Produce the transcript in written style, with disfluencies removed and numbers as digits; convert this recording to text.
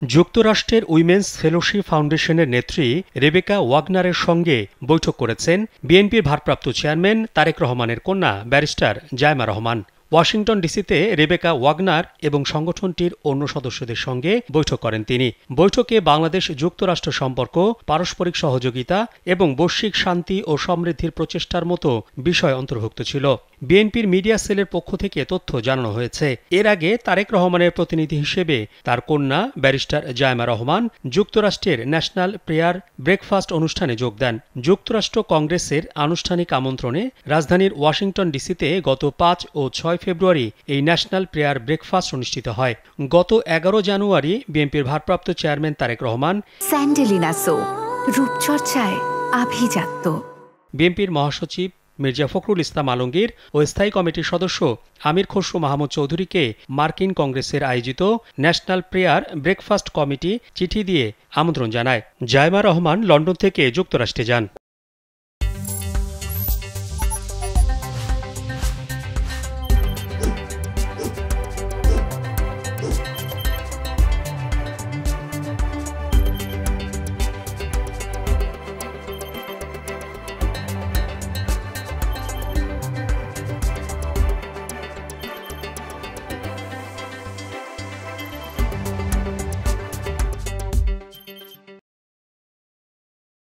যুক্তরাষ্ট্রের women's fellowship ফাউন্ডেশনের নেত্রী রেবেকা ওয়াগনারের সঙ্গে বৈঠক করেছেন বিএনপির ভারপ্রাপ্ত চেয়ারম্যান তারেক রহমানের কন্যা ব্যারিস্টার জায়মা রহমান। ওয়াশিংটন ডিসিতে রেবেকা ওয়াগনার এবং সংগঠনটির অন্য সদস্যদের সঙ্গে বৈঠক করেন তিনি। বৈঠকে বাংলাদেশ যুক্তরাষ্ট্র সম্পর্ক, পারস্পরিক সহযোগিতা এবং বৈশ্বিক শান্তি ও সমৃদ্ধির প্রচেষ্টার মতো বিষয় অন্তর্ভুক্ত ছিল। বিএনপির মিডিয়া সেলের পক্ষ থেকে তথ্য জানানো হয়েছে। এর আগে তারেক রহমানের প্রতিনিধি হিসেবে তার কন্যা ব্যারিস্টার জায়মা রহমান যুক্তরাষ্ট্রের ন্যাশনাল প্রেয়ার ব্রেকফাস্ট অনুষ্ঠানে যোগ দেন। যুক্তরাষ্ট্র কংগ্রেসের আনুষ্ঠানিক আমন্ত্রণে রাজধানীর ওয়াশিংটন ডিসিতে গত ৫ ও ৬ ফেব্রুয়ারি এই ন্যাশনাল প্রেয়ার ব্রেকফাস্ট অনুষ্ঠিত হয়। গত ১১ জানুয়ারি বিএনপির ভারপ্রাপ্ত চেয়ারম্যান তারেক রহমান স্যান্ডেলিনা সো রূপচর্চায় আভিজাত্য। বিএনপির মহাসচিব মির্জা ফখরুল ইসলাম আলমগীর ও স্থায়ী কমিটির সদস্য আমির খসরু মাহমুদ চৌধুরীকে মার্কিন কংগ্রেসের আয়োজিত ন্যাশনাল প্রেয়ার ব্রেকফাস্ট কমিটি চিঠি দিয়ে আমন্ত্রণ জানায়। জায়মা রহমান লন্ডন থেকে যুক্তরাষ্ট্রে যান।